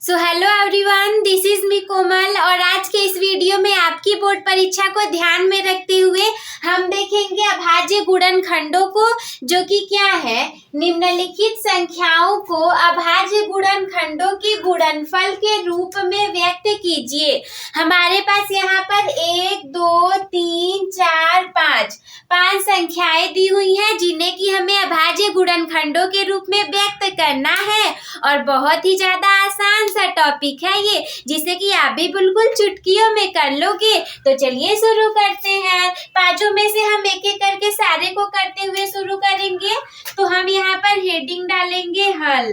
So hello everyone, this is me Komal और आज के इस वीडियो में आपकी बोर्ड परीक्षा को ध्यान में रखते हुए हम देखेंगे अभाज्य गुणनखंडों को, जो कि क्या है, निम्नलिखित संख्याओं को अभाज्य गुणनखंडों के गुणनफल के रूप में व्यक्त कीजिए। हमारे पास यहाँ पर 1 2 3 4 5 संख्याएं दी हुई हैं जिन्हें कि हमें अभाज्य गुणनखंडों के रूप में व्यक्त करना है और बहुत ही ज्यादा आसान सा टॉपिक है ये, जिसे कि आप भी बिल्कुल चुटकियों में कर लोगे। तो चलिए शुरू करते हैं। पांचों में से हम एक एक करके सारे को करते हुए शुरू करेंगे। तो हम यहाँ पर हेडिंग डालेंगे हल।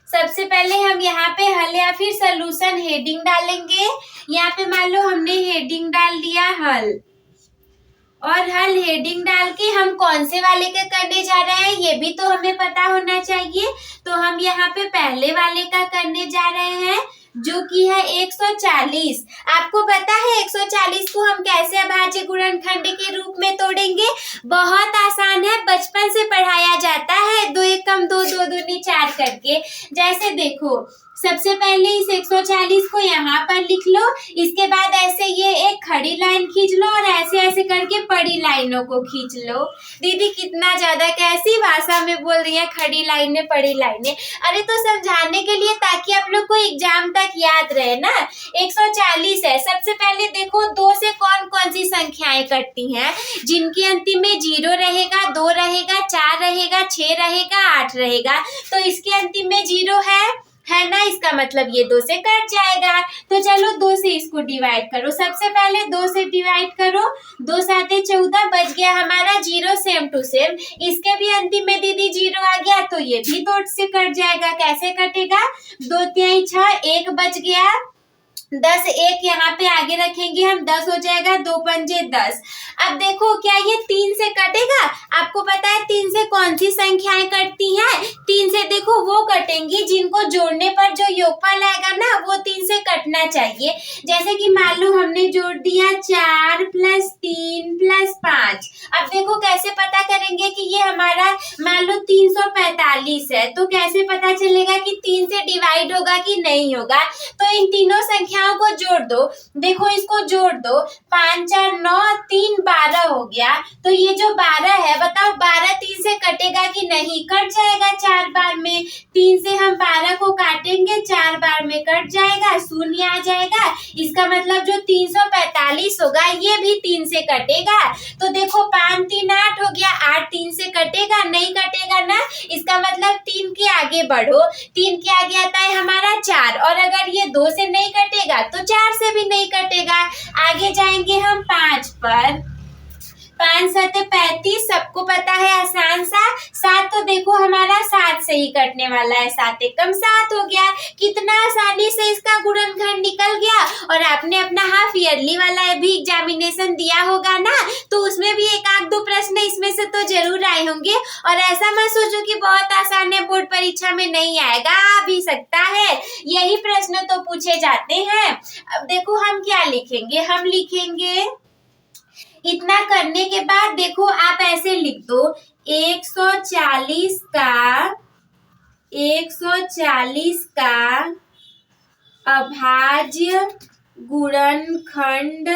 सबसे पहले हम यहाँ पे हल या फिर सॉल्यूशन हेडिंग डालेंगे। यहाँ पे मान लो हमने हेडिंग डाल दिया हल, और हल हेडिंग डाल के हम कौन से वाले का करने जा रहे हैं ये भी तो हमें पता होना चाहिए। तो हम यहाँ पे पहले वाले का करने जा रहे हैं, जो कि है 140। आपको पता है 140 को हम कैसे अभाज्य गुणनखंड के रूप में तोड़ेंगे? बहुत आसान है, बचपन से पढ़ाया जाता है। 2 1 कम 2, 2 दूनी 4 करके। जैसे देखो, सबसे पहले इस 140 को यहाँ पर लिख लो, इसके बाद ऐसे ये एक खड़ी लाइन खींच लो और ऐसे ऐसे करके बड़ी लाइनों को खींच लो। दीदी कितना ज्यादा कैसी भाषा में बोल रही है, खड़ी लाइनें बड़ी लाइनें। अरे तो समझाने के लिए, ताकि आप लोग को एग्जाम तक याद रहे ना। 140 है। सबसे पहले देखो 2 से कौन कौन सी संख्याएं कटती हैं, जिनके अंतिम में 0 रहेगा, 2 रहेगा, 4 रहेगा, 6 रहेगा, 8 रहेगा। तो इसके अंतिम में 0 है ना, इसका मतलब ये 2 से कट जाएगा। तो चलो 2 से इसको डिवाइड करो। सबसे पहले 2 से डिवाइड करो, 2 7 14 बच गया हमारा 0। सेम टू सेम इसके भी अंतिम में दीदी 0 आ गया, तो ये भी 2 से कट जाएगा। कैसे कटेगा? 2 3 6, 1 बच गया, 10 1 यहाँ पे आगे रखेंगे हम, 10 हो जाएगा, 2 पंजे 10। अब देखो क्या ये 3 से कटेगा? आपको पता है 3 से कौन सी संख्याएं कटती हैं? 3 से देखो वो कटेंगी जिनको जोड़ने पर जो योगफल आएगा ना, वो 3 से कटना चाहिए। जैसे कि मान लो हमने जोड़ दिया 4 + 3 + 5। अब देखो कैसे पता करेंगे कि ये हमारा मान लो 345 है। तो कैसे पता चलेगा कि 3 से डिवाइड होगा कि नहीं होगा? तो इन तीनों संख्या को जोड़ दो। देखो इसको जोड़ दो, 5 4 9 3 12 हो गया। तो ये जो 12 है, बताओ 12 3 से कटेगा कि नहीं? कट जाएगा 4 बार में। 3 से हम 12 को काटेंगे, 4 बार में कट जाएगा, 0 आ जाएगा। इसका मतलब जो 345 होगा ये भी 3 से कटेगा। तो देखो 5 3 8 हो गया, 8 3 से कटेगा? नहीं कटेगा ना। इसका मतलब 3 के आगे बढ़ो, 3 के आगे आता है हमारा 4, और अगर ये 2 से नहीं कटेगा तो 4 से भी नहीं कटेगा। आगे जाएंगे हम 5 पर। 5 7 35, सबको पता है आसान सा। 7 तो देखो हमारा 7 से ही कटने वाला है, 7 1 7 हो गया। कितना आसानी से इसका गुणनखंड निकल गया। और आपने अपना हाफ ईयरली वाला भी एग्जामिनेशन दिया होगा ना, तो उसमें भी एक आध दो प्रश्न इसमें से तो जरूर आए होंगे। और ऐसा मत सोचो कि बहुत आसान है, बोर्ड परीक्षा में नहीं आएगा, आ भी सकता है। यही प्रश्न तो पूछे जाते हैं। अब देखो हम क्या लिखेंगे, हम लिखेंगे इतना करने के बाद देखो आप ऐसे लिख दो, 140 का अभाज्य गुणनखंड,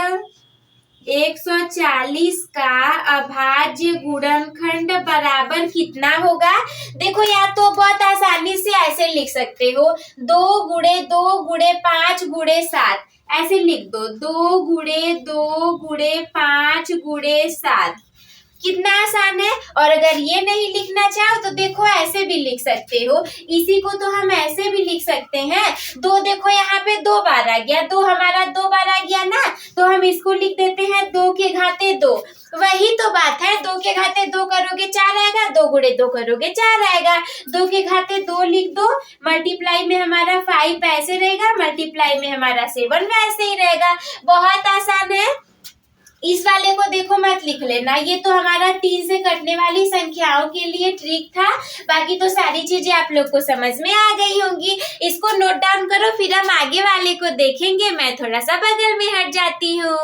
140 का अभाज्य गुणनखंड बराबर कितना होगा? देखो या तो बहुत आसानी से ऐसे लिख सकते हो, 2 × 2 × 5 × 7 ऐसे लिख दो, 2 × 2 × 5 × 7। कितना आसान है। और अगर ये नहीं लिखना चाहो तो देखो ऐसे भी लिख सकते हो। इसी को तो हम ऐसे भी लिख सकते हैं। 2 देखो यहाँ पे 2 बार आ गया, 2 हमारा 2 बार आ गया ना, तो हम इसको लिख देते हैं 2 के घाते 2। वही तो बात है, 2 के घाते 2 करोगे 4 आएगा, 2 × 2 करोगे 4 आएगा। 2 के घाते 2 लिख दो, मल्टीप्लाई में हमारा 5 ऐसे रहेगा, मल्टीप्लाई में हमारा 7 वैसे ही रहेगा। बहुत आसान है। इस वाले को देखो मत लिख लेना, ये तो हमारा 3 से कटने वाली संख्याओं के लिए ट्रिक था। बाकी तो सारी चीजें आप लोग को समझ में आ गई होंगी। इसको नोट डाउन करो, फिर हम आगे वाले को देखेंगे। मैं थोड़ा सा बगल में हट जाती हूँ।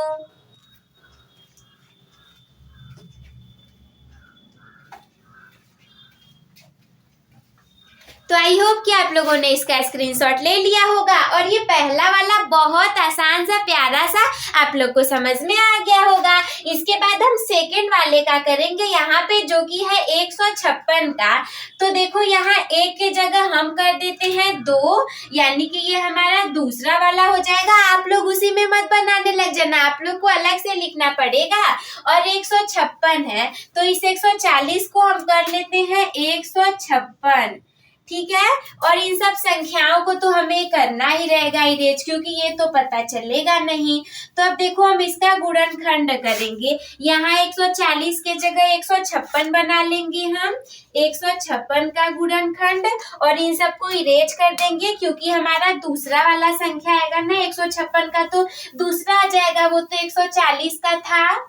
तो आई होप कि आप लोगों ने इसका स्क्रीनशॉट ले लिया होगा और ये पहला वाला बहुत आसान सा प्यारा सा आप लोग को समझ में आ गया होगा। इसके बाद हम सेकंड वाले का करेंगे यहाँ पे, जो कि है 156 का। तो देखो यहाँ एक के जगह हम कर देते हैं 2, यानी कि ये हमारा दूसरा वाला हो जाएगा। आप लोग उसी में मत बनाने लग जाना, आप लोग को अलग से लिखना पड़ेगा। और 156 है तो इस 140 को हम कर लेते हैं 156, ठीक है। और इन सब संख्याओं को तो हमें करना ही रहेगा इरेज, क्योंकि ये तो पता चलेगा नहीं। तो अब देखो हम इसका गुणनखंड करेंगे। यहाँ 140 के जगह 156 बना लेंगे हम, 156 का गुणनखंड, और इन सबको इरेज कर देंगे क्योंकि हमारा दूसरा वाला संख्या आएगा ना 156 का, तो दूसरा आ जाएगा, वो तो 140 का था।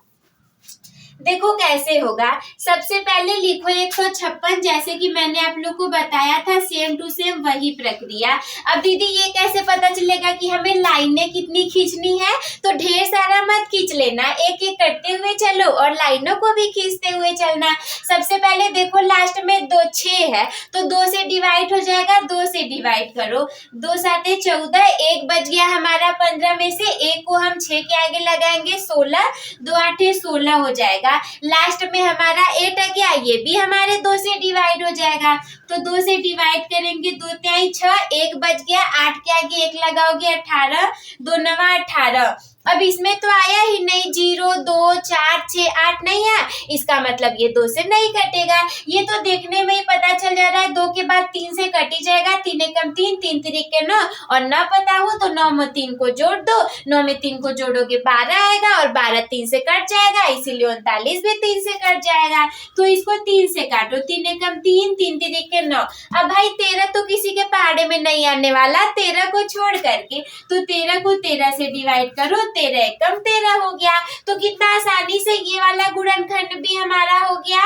देखो कैसे होगा, सबसे पहले लिखो 156, जैसे कि मैंने आप लोग को बताया था, सेम टू सेम वही प्रक्रिया। अब दीदी ये कैसे पता चलेगा कि हमें लाइनें कितनी खींचनी है? तो ढेर सारा मत खींच लेना, एक एक करते हुए चलो और लाइनों को भी खींचते हुए चलना। सबसे पहले देखो लास्ट में 2 6 है तो 2 से डिवाइड हो जाएगा, 2 से डिवाइड करो, 2 7 14, 1 बच गया हमारा 15 में से, 1 को हम 6 के आगे लगाएंगे 16, 2 8 16 हो जाएगा। लास्ट में हमारा 8 आ गया, ये भी हमारे 2 से डिवाइड हो जाएगा। तो 2 से डिवाइड करेंगे, 2 3 6, 1 बच गया, 8 के आगे 1 लगाओगे 18, 2 9 18। अब इसमें तो आया ही नहीं 0 2 4 6 8 नहीं है, इसका मतलब ये 2 से नहीं कटेगा। ये तो देखने में ही पता चल जा रहा है, 2 के बाद 3 से कट ही जाएगा, 3 एकम 3, 3 3 9, और ना पता हो तो 9 में 3 को जोड़ दो, 9 में 3 को जोड़ोगे 12 आएगा, और 12 3 से कट जाएगा, इसीलिए 39 भी 3 से कट जाएगा। तो इसको 3 से काटो, 3 एकम 3, 3 3 9। अब भाई 13 तो किसी के पहाड़े में नहीं आने वाला, 13 को छोड़ करके, तो 13 को 13 से डिवाइड करो, 13 एकम 13 हो गया। तो कितना आसानी से ये वाला गुणनखंड भी हमारा हो गया।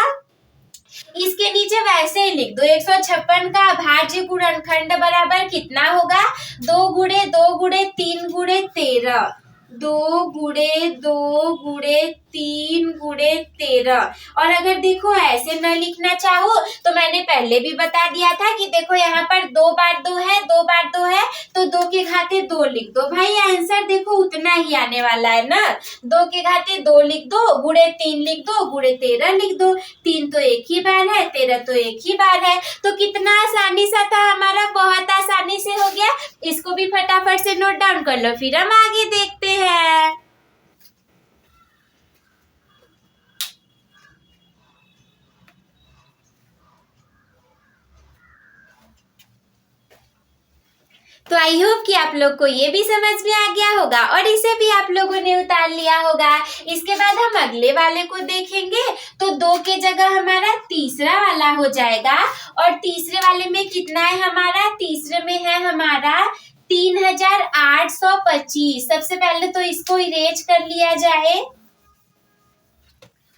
इसके नीचे वैसे ही लिख दो, 156 का अभाज्य गुणनखंड बराबर कितना होगा? 2 गुणे 2 गुणे 3 गुणे 13, 2 गुणे 2 गुणे 3 गुणे 13। और अगर देखो ऐसे न लिखना चाहो तो मैंने पहले भी बता दिया था कि देखो यहाँ पर 2 बार 2 है, 2 बार 2 है, तो 2 के घाते 2 लिख दो। भाई आंसर देखो उतना ही आने वाला है ना, 2 के घाते 2 लिख दो, गुणे 3 लिख दो, गुणे 13 लिख दो। 3 तो एक ही बार है, 13 तो एक ही बार है। तो कितना आसानी सा था हमारा, बहुत आसानी से हो गया। इसको भी फटाफट से नोट डाउन कर लो, फिर हम आगे देखते हैं। तो आई होप कि आप लोग को ये भी समझ में आ गया होगा और इसे भी आप लोगों ने उतार लिया होगा। इसके बाद हम अगले वाले को देखेंगे, तो 2 के जगह हमारा तीसरा वाला हो जाएगा। और तीसरे वाले में कितना है हमारा? तीसरे में है हमारा 3825। सबसे पहले तो इसको इरेज कर लिया जाए,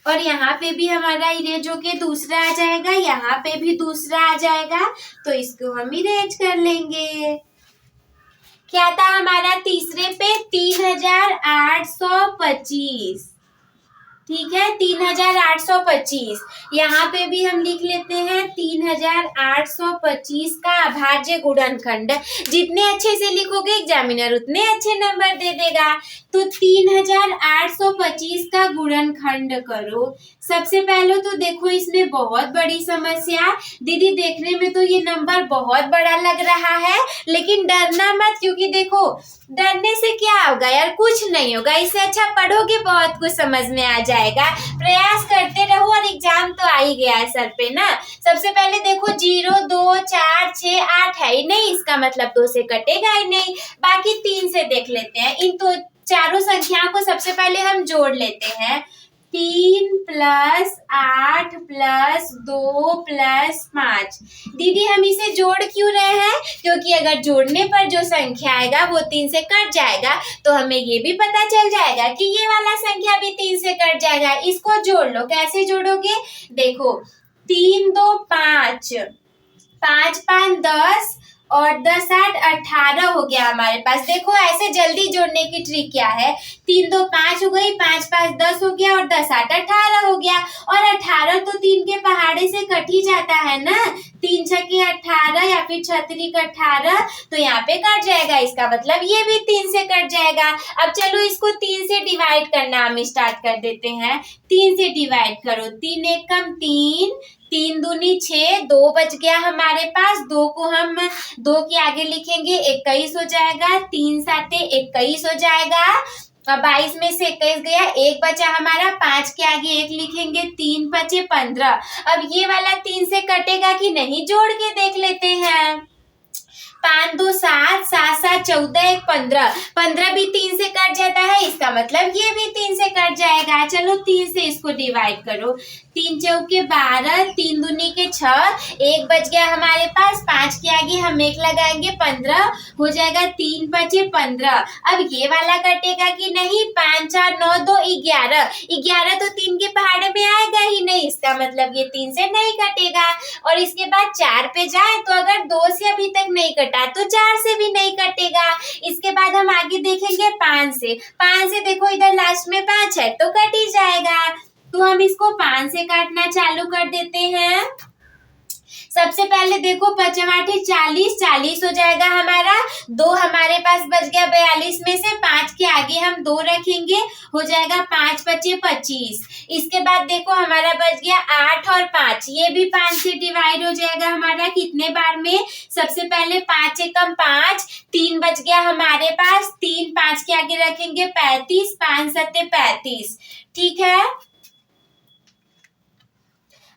और यहाँ पे भी हमारा इरेज होके दूसरा आ जाएगा, यहाँ पे भी दूसरा आ जाएगा, तो इसको हम इरेज कर लेंगे। क्या था हमारा तीसरे पे? 3825, ठीक है, 3825। यहाँ पे भी हम लिख लेते हैं 3825 का अभाज्य गुणनखंड। जितने अच्छे से लिखोगे एग्जामिनर उतने अच्छे नंबर दे देगा। तो 3825 का गुणनखंड करो। सबसे पहले तो देखो इसमें बहुत बड़ी समस्या, दीदी देखने में तो ये नंबर बहुत बड़ा लग रहा है, लेकिन डरना मत, क्योंकि देखो डरने से क्या होगा यार, कुछ नहीं होगा। इससे अच्छा पढ़ोगे बहुत कुछ समझ में आ जाएगा। प्रयास करते रहो और एग्जाम तो आ ही गया है सर पे ना। सबसे पहले देखो 0 2 4 6 8 है ही नहीं, इसका मतलब 2 से कटेगा ही नहीं। बाकी 3 से देख लेते हैं। इन तो चारों संख्याओं को सबसे पहले हम जोड़ लेते हैं। 3 + 8 + 2 + 5। दीदी हम इसे जोड़ क्यों रहे हैं? क्योंकि अगर जोड़ने पर जो संख्या आएगा वो 3 से कट जाएगा, तो हमें ये भी पता चल जाएगा कि ये वाला संख्या भी 3 से कट जाएगा। इसको जोड़ लो। कैसे जोड़ोगे? देखो 3 2 5, 5 5 10, और 10 8 18 हो गया हमारे पास। देखो ऐसे जल्दी जोड़ने की ट्रिक क्या है, 3 2 5 हो गई, 5 5 10 हो गया और 10 8 18 हो गया। और 18 तो 3 के पहाड़े से कट ही जाता है ना, 3 छक्के 18 या फिर 6 त्रिक 18, तो यहाँ पे कट जाएगा। इसका मतलब ये भी 3 से कट जाएगा। अब चलो इसको 3 से डिवाइड करना हम स्टार्ट कर देते हैं। 3 से डिवाइड करो, 3 एक कम 3, 3 दूनी 6, 2 बच गया हमारे पास। 2 को हम 2 के आगे लिखेंगे 21 हो जाएगा, 3 साते 21 हो जाएगा। अब 22 में से 21 गया, 1 बचा हमारा, 5 के आगे 1 लिखेंगे, 3 बचे 15। अब ये वाला 3 से कटेगा कि नहीं, जोड़ के देख लेते हैं। 5 2 7, 7 7 14, 1 15, 15 भी 3 से कट जाता है। इसका मतलब ये भी 3 से कट जाएगा। चलो 3 से इसको डिवाइड करो, 3 चौके 12, 3 दूनी के 6, 1 बच गया हमारे पास, 5 के आगे हम 1 लगाएंगे, 15 हो जाएगा, 3 बचे 15। अब ये वाला कटेगा कि नहीं, 5 4 9 2 11, 11 तो 3 के पहाड़े में आएगा ही नहीं। इसका मतलब ये 3 से नहीं कटेगा। और इसके बाद 4 पे जाए तो अगर 2 से अभी तक नहीं कटा तो 4 से भी नहीं कटेगा। इसके बाद हम आगे देखेंगे 5 से। 5 से देखो इधर लास्ट में 5 है तो कट ही जाएगा। तो हम इसको 5 से काटना चालू कर देते हैं। सबसे पहले देखो 5 8 40, 40 हो जाएगा हमारा। 2 हमारे पास बच गया 42 में से, 5 के आगे हम 2 रखेंगे, हो जाएगा 5 5 25। इसके बाद देखो हमारा बच गया 8 और 5, ये भी 5 से डिवाइड हो जाएगा हमारा कितने बार में। सबसे पहले 5 एकम 5, 3 बच गया हमारे पास, 3 5 के आगे रखेंगे 35, 5 7 35, ठीक है।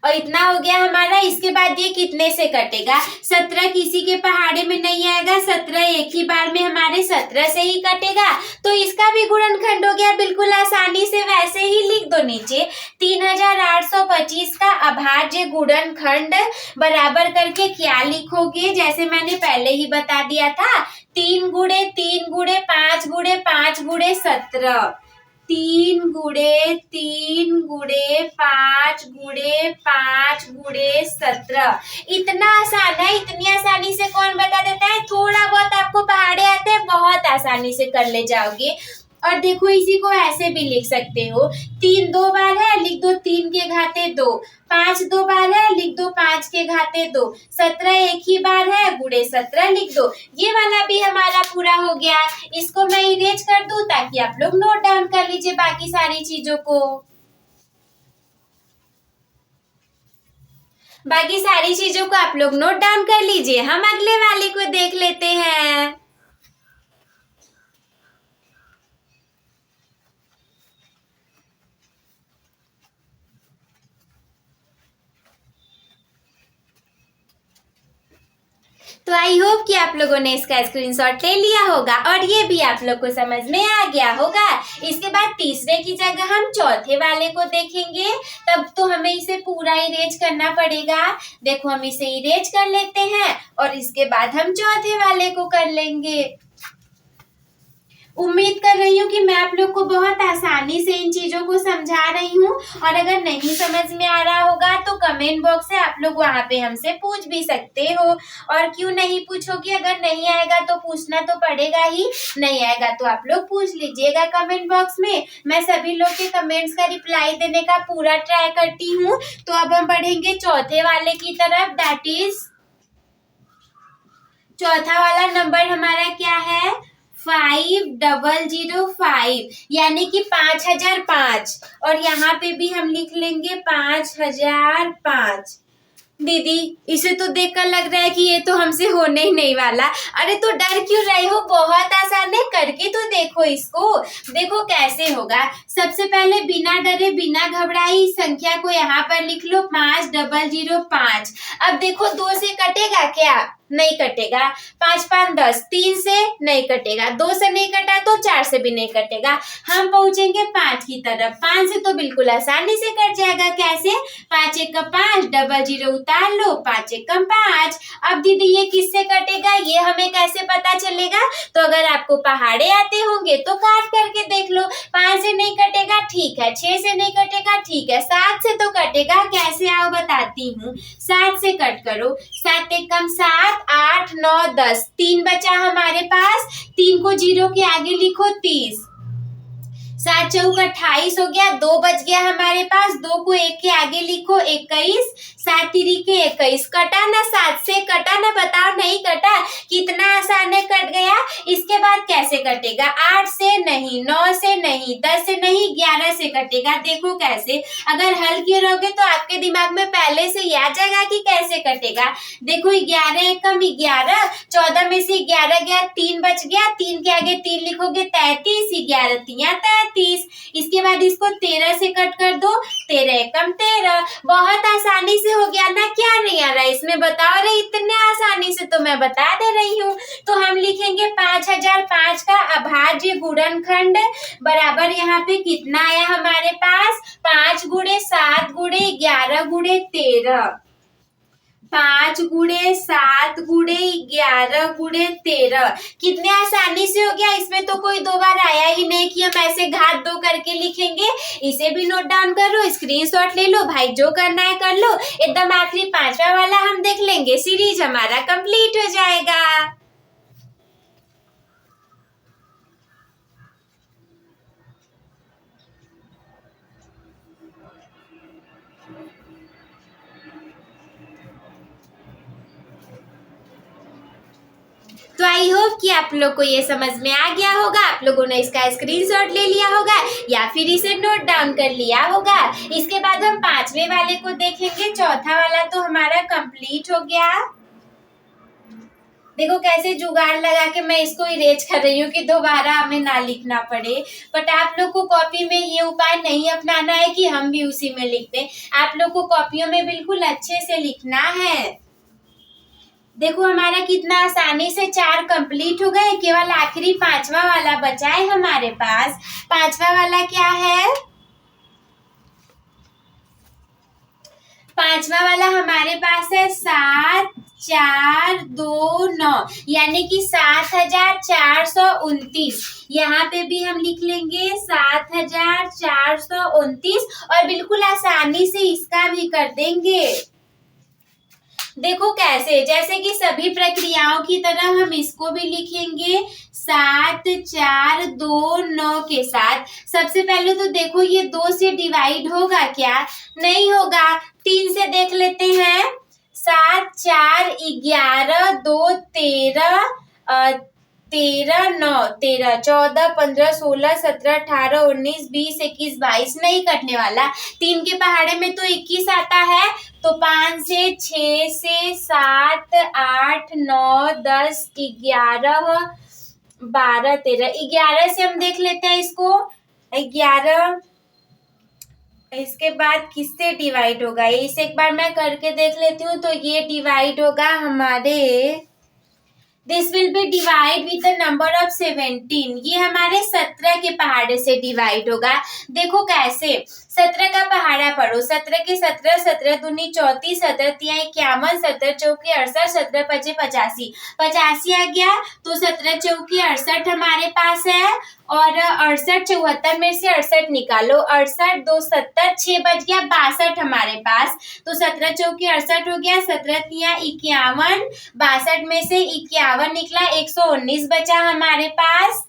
और इतना हो गया हमारा। इसके बाद ये कितने से कटेगा, 17 किसी के पहाड़े में नहीं आएगा, 17 एक ही बार में हमारे 17 से ही कटेगा। तो इसका भी गुणनखंड हो गया बिल्कुल आसानी से। वैसे ही लिख दो नीचे, 3825 का अभाज्य गुणनखंड बराबर करके क्या लिखोगे, जैसे मैंने पहले ही बता दिया था, 3 गुणे 3 गुणे 5 गुणे 5 गुणे 17, 3 गुणे 3 गुणे 5 गुणे 5 गुणे 17। इतना आसान है, इतनी आसानी से कौन बता देता है। थोड़ा बहुत आपको पहाड़े आते हैं, बहुत आसानी से कर ले जाओगे। और देखो इसी को ऐसे भी लिख सकते हो, 3 2 बार है, लिख दो 3 के घाते 2, 5 2 बार है, लिख दो 5 के घाते 2, 17 एक ही बार है, गुणे 17 लिख दो। ये वाला भी हमारा पूरा हो गया। इसको मैं इरेज कर दूं ताकि आप लोग नोट डाउन कर लीजिए बाकी सारी चीजों को। बाकी सारी चीजों को आप लोग नोट डाउन कर लीजिए। हम अगले वाले को देख लेते हैं। तो आई होप कि आप लोगों ने इसका स्क्रीनशॉट ले लिया होगा और ये भी आप लोग को समझ में आ गया होगा। इसके बाद तीसरे की जगह हम चौथे वाले को देखेंगे, तब तो हमें इसे पूरा इरेज करना पड़ेगा। देखो हम इसे इरेज कर लेते हैं और इसके बाद हम चौथे वाले को कर लेंगे। उम्मीद कर रही हूँ कि मैं आप लोग को बहुत आसानी से इन चीजों को समझा रही हूँ। और अगर नहीं समझ में आ रहा होगा तो कमेंट बॉक्स से आप लोग वहाँ पे हमसे पूछ भी सकते हो। और क्यों नहीं पूछोगे, अगर नहीं आएगा तो पूछना तो पड़ेगा ही, नहीं आएगा तो आप लोग पूछ लीजिएगा कमेंट बॉक्स में। मैं सभी लोग के कमेंट्स का रिप्लाई देने का पूरा ट्राई करती हूँ। तो अब हम बढ़ेंगे चौथे वाले की तरफ, दैट इज चौथा वाला नंबर हमारा क्या है, 5005, यानी कि 5005। और यहाँ पे भी हम लिख लेंगे 5005। दीदी इसे तो देखकर लग रहा है कि ये तो हमसे होने ही नहीं वाला। अरे तो डर क्यों रहे हो, बहुत आसान है, करके तो देखो इसको। देखो कैसे होगा। सबसे पहले बिना डरे बिना घबराई संख्या को यहाँ पर लिख लो 5005। अब देखो 2 से कटेगा क्या, नहीं कटेगा। 5 5 10, 3 से नहीं कटेगा, 2 से नहीं कटा तो 4 से भी नहीं कटेगा। हम पहुंचेंगे 5 की तरफ। 5 से तो बिल्कुल आसानी से कट जाएगा। कैसे, 5 1 5, 00 उतार लो, 5 1 5। अब दीदी ये किससे कटेगा, होगा ये हमें कैसे पता चलेगा? तो अगर आपको पहाड़े आते होंगे तो काट करके देख लो। 5 से नहीं कटेगा, ठीक है। 6 से नहीं कटेगा, ठीक है। 7 से तो कटेगा, कैसे आओ बताती हूँ। 7 से कट करो। 7 एक कम 7, 8, 9, 10, 3 बचा हमारे पास। 3 को 0 के आगे लिखो 30। 7 चौक 28 हो गया। 2 बच गया हमारे पास। 2 को 1 के आगे लिखो 21। 7 तिरी के 21। कटा ना? 7 से कटा ना? बताओ नहीं कटा? कितना आसान है, कट गया। इसके बाद कैसे कटेगा? 8 से नहीं, 9 से नहीं, 10 से नहीं, 11 से कटेगा। देखो कैसे, अगर हल किए रहोगे तो आपके दिमाग में पहले से ही आ जाएगा कि कैसे कटेगा। देखो 11 एक कम 11, 14 में से 11 गया, 3 बच गया। 3 के आगे 3 लिखोगे 33, 11 तिया 33। इसके बाद इसको 13 से कट कर दो। 13 एक कम 13। बहुत आसानी से हो गया ना? क्या नहीं आ रहा है इसमें बताओ रे? इतने आसानी से तो मैं बता दे रही हूँ। तो हम लिखेंगे 5005 का अभाज्य गुणनखंड बराबर यहाँ पे कितना आया हमारे पास? 5 गुणे 7 गुणे 11 गुणे 13। 5 गुणे 7 गुणे 11 गुणे 13। कितने आसानी से हो गया। इसमें तो कोई 2 बार आया ही नहीं कि हम ऐसे घात 2 करके लिखेंगे। इसे भी नोट डाउन करो, स्क्रीनशॉट ले लो भाई, जो करना है कर लो। एकदम आखिरी 5वां वाला हम देख लेंगे, सीरीज हमारा कंप्लीट हो जाएगा। तो आई होप कि आप लोग को ये समझ में आ गया होगा। आप लोगों ने इसका स्क्रीनशॉट ले लिया होगा या फिर इसे नोट डाउन कर लिया होगा। इसके बाद हम 5वें वाले को देखेंगे। चौथा वाला तो हमारा कंप्लीट हो गया। देखो कैसे जुगाड़ लगा के मैं इसको इरेज कर रही हूँ कि दोबारा हमें ना लिखना पड़े। बट आप लोग को कॉपी में ये उपाय नहीं अपनाना है कि हम भी उसी में लिख दें। आप लोग को कॉपियों में बिल्कुल अच्छे से लिखना है। देखो हमारा कितना आसानी से 4 कंप्लीट हो गए। केवल आखिरी 5वां वाला बचा है हमारे पास। 5वां वाला क्या है? 5वां वाला हमारे पास है 7, 4, 2, 9, यानी कि 7429। यहाँ पे भी हम लिख लेंगे 7429 और बिल्कुल आसानी से इसका भी कर देंगे। देखो कैसे, जैसे कि सभी प्रक्रियाओं की तरह हम इसको भी लिखेंगे 7, 4, 2, 9 के साथ। सबसे पहले तो देखो ये 2 से डिवाइड होगा क्या? नहीं होगा। 3 से देख लेते हैं। 7, 4, 11, 2, 13, 13, 9, 13, 14, 15, 16, 17, 18, 19, 20, 21, 22 नहीं कटने वाला। 3 के पहाड़े में तो 21 आता है। तो 5 से 6 से 7, 8, 9, 10, 11, 12, 13, 11 से हम देख लेते हैं इसको। 11 इसके बाद किससे डिवाइड होगा? इसे एक बार मैं करके देख लेती हूँ। तो ये डिवाइड होगा हमारे, this will be divide with the number of 17। ये हमारे 17 के पहाड़े से डिवाइड होगा। देखो कैसे, 17 का पहाड़ा पढ़ो। 17 के 17, 17 दूनी 34, 17 तिया 51, 17 चौके 68, 17 पचे 85, 85 आ गया। तो 17 चौके 68 हमारे पास है और 68 74 में से 68 निकालो। 68 2 70, 6 बच गया 62 हमारे पास। तो 17 चौके 68 हो गया। 17 तिया 51, 62 में से 51 निकला, 119 बचा हमारे पास।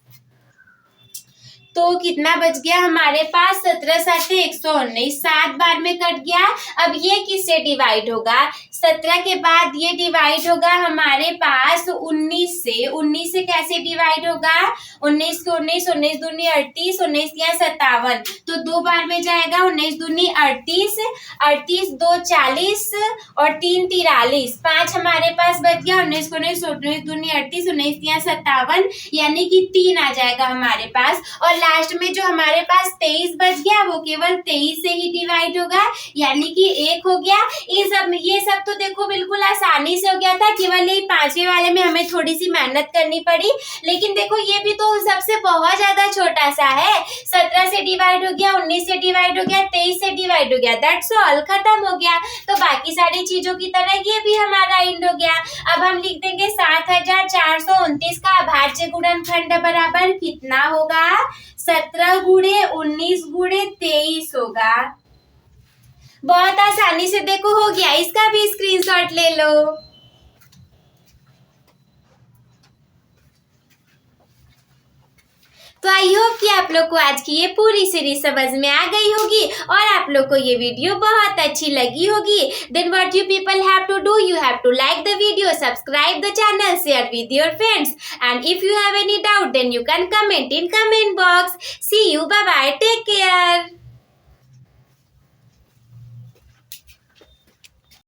तो कितना बच गया हमारे पास? 17 7 119, 7 बार में कट गया। अब ये किससे डिवाइड होगा? 17 के बाद ये डिवाइड होगा हमारे पास 19 से। 19 से कैसे डिवाइड होगा? 19 को 19, 19 दूनी 38, 19 या 57, तो 2 बार में जाएगा। 19 दूनी 38, 38 2 40 और 3 43, 5 हमारे पास बच गया। 19 को 19, 19 दूनी 38, 19 या 57, यानी कि 3 आ जाएगा हमारे पास। और लास्ट में जो हमारे पास 23 बच गया वो केवल 23 से ही डिवाइड होगा, यानी कि 1 हो गया। ये सब तो देखो बिल्कुल आसानी से हो गया था। केवल ये 5वें वाले में हमें थोड़ी सी मेहनत करनी पड़ी। लेकिन देखो ये भी तो सबसे बहुत ज्यादा छोटा सा है। 17 से डिवाइड हो गया, 19 से डिवाइड हो गया, 23 से डिवाइड हो गया, दैट्स ऑल, खत्म हो गया। तो बाकी सारी चीजों की तरह ये भी हमारा इंड हो गया। अब हम लिख देंगे 7429 का अभाज्य गुणनखंड बराबर कितना होगा? 17 गुणे 19 गुणे 23 होगा। बहुत आसानी से देखो हो गया। इसका भी स्क्रीनशॉट ले लो। तो आई होप कि आप लोग को आज की ये पूरी सीरीज समझ में आ गई होगी और आप लोग को ये वीडियो बहुत अच्छी लगी होगी। Then what you people have to do, you have to like the video, subscribe the channel, share with your friends, and if you have any doubt then you can comment in comment box. See you, bye bye, take care.